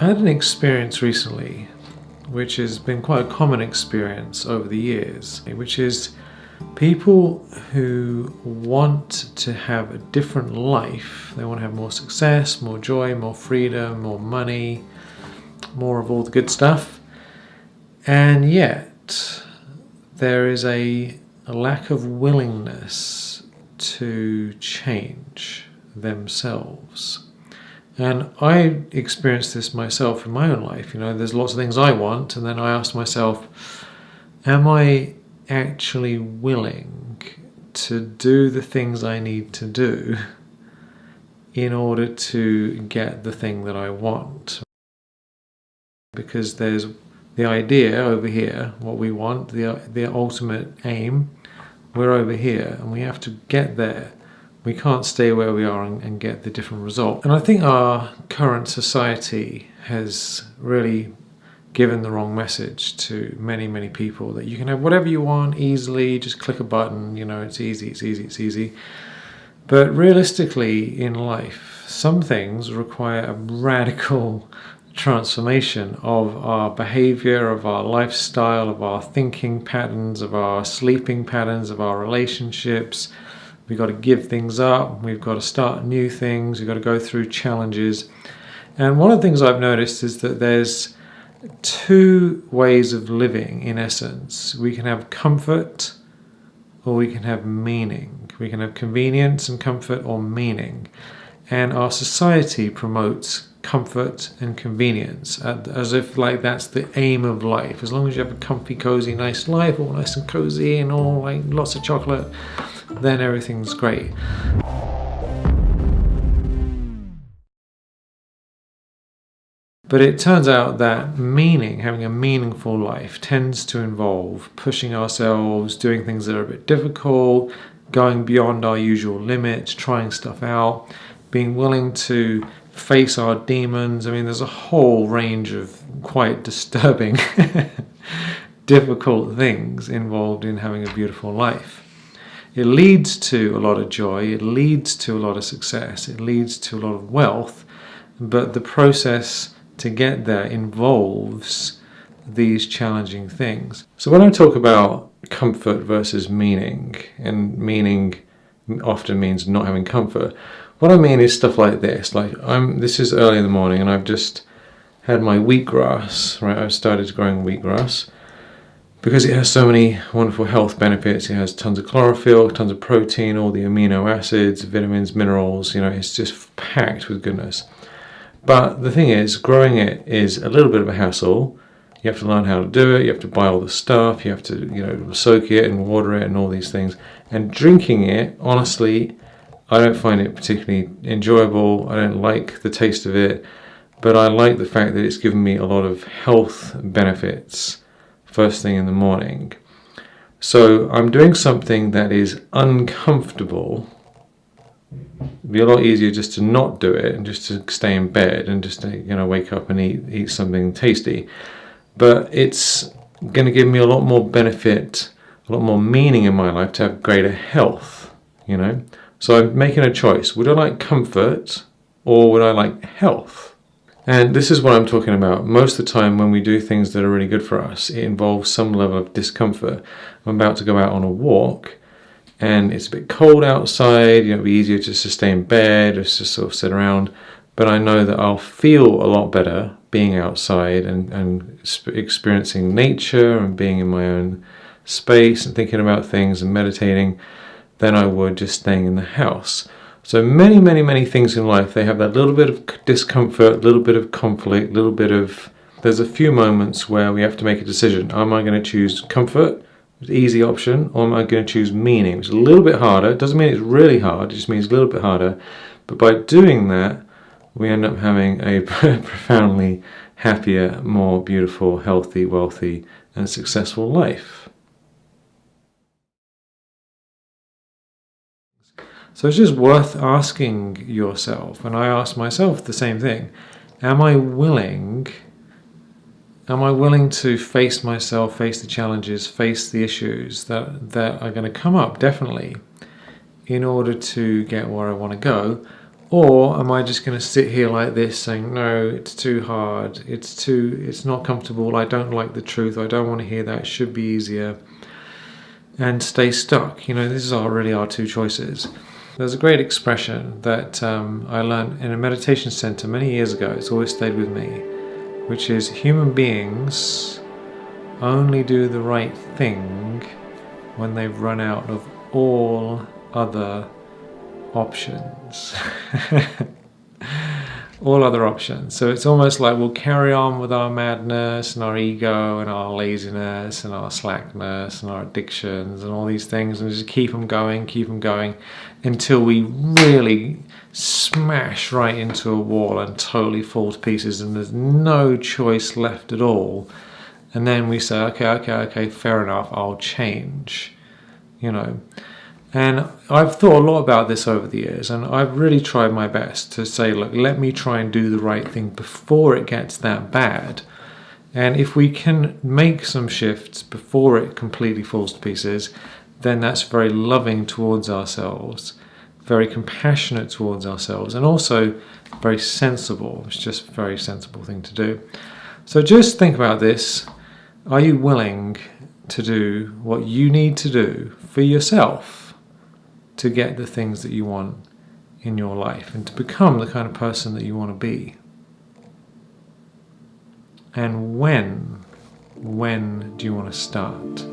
had an experience recently, which has been quite a common experience over the years, which is people who want to have a different life. They want to have more success, more joy, more freedom, more money, more of all the good stuff. And yet there is a lack of willingness to change themselves. And I experienced this myself in my own life. There's lots of things I want, and then I asked myself, am I actually willing to do the things I need to do in order to get the thing that I want? Because there's the idea over here, what we want, the ultimate aim, we're over here, and we have to get there. We can't stay where we are and get the different result. And I think our current society has really given the wrong message to many, many people, that you can have whatever you want easily, just click a button, it's easy. But realistically in life, some things require a radical transformation of our behavior, of our lifestyle, of our thinking patterns, of our sleeping patterns, of our relationships. We've got to give things up, we've got to start new things, we've got to go through challenges. And one of the things I've noticed is that there's two ways of living in essence. We can have comfort or we can have meaning. We can have convenience and comfort or meaning. And our society promotes comfort and convenience as if like that's the aim of life. As long as you have a comfy, cozy, nice life, all nice and cozy and all like lots of chocolate, then everything's great. But it turns out that meaning, having a meaningful life, tends to involve pushing ourselves, doing things that are a bit difficult, going beyond our usual limits, trying stuff out, being willing to face our demons. There's a whole range of quite disturbing, difficult things involved in having a beautiful life. It leads to a lot of joy, it leads to a lot of success, it leads to a lot of wealth, but the process to get there involves these challenging things. So when I talk about comfort versus meaning, and meaning often means not having comfort, what I mean is stuff like this. This is early in the morning and I've just had my wheatgrass, right? I've started growing wheatgrass because it has so many wonderful health benefits. It has tons of chlorophyll, tons of protein, all the amino acids, vitamins, minerals, it's just packed with goodness. But the thing is, growing it is a little bit of a hassle. You have to learn how to do it, you have to buy all the stuff, you have to, soak it and water it and all these things. And drinking it, honestly, I don't find it particularly enjoyable. I don't like the taste of it, but I like the fact that it's given me a lot of health benefits first thing in the morning. So I'm doing something that is uncomfortable. It'd be a lot easier just to not do it and just to stay in bed and just to, wake up and eat something tasty. But it's going to give me a lot more benefit, a lot more meaning in my life to have greater health, So I'm making a choice. Would I like comfort or would I like health? And this is what I'm talking about. Most of the time when we do things that are really good for us, it involves some level of discomfort. I'm about to go out on a walk and it's a bit cold outside. It'll be easier just to stay in bed or just sort of sit around. But I know that I'll feel a lot better being outside and experiencing nature and being in my own space and thinking about things and meditating than I would just staying in the house. So many, many, many things in life, they have that little bit of discomfort, a little bit of conflict, there's a few moments where we have to make a decision. Am I going to choose comfort, the easy option, or am I going to choose meaning? It's a little bit harder. It doesn't mean it's really hard, it just means a little bit harder. But by doing that, we end up having a profoundly happier, more beautiful, healthy, wealthy, and successful life. So it's just worth asking yourself, and I ask myself the same thing. Am I willing to face myself, face the challenges, face the issues that are going to come up, definitely, in order to get where I want to go? Or am I just going to sit here like this saying, no, it's too hard, it's not comfortable, I don't like the truth, I don't want to hear that, it should be easier, and stay stuck? These are really our two choices. There's a great expression that I learned in a meditation center many years ago. It's always stayed with me, which is human beings only do the right thing when they've run out of all other options. All other options. So it's almost like we'll carry on with our madness and our ego and our laziness and our slackness and our addictions and all these things, and just keep them going until we really smash right into a wall and totally fall to pieces and there's no choice left at all. And then we say, okay, fair enough, I'll change. And I've thought a lot about this over the years, and I've really tried my best to say, look, let me try and do the right thing before it gets that bad. And if we can make some shifts before it completely falls to pieces, then that's very loving towards ourselves, very compassionate towards ourselves, and also very sensible. It's just a very sensible thing to do. So just think about this. Are you willing to do what you need to do for yourself to get the things that you want in your life and to become the kind of person that you want to be? And when do you want to start?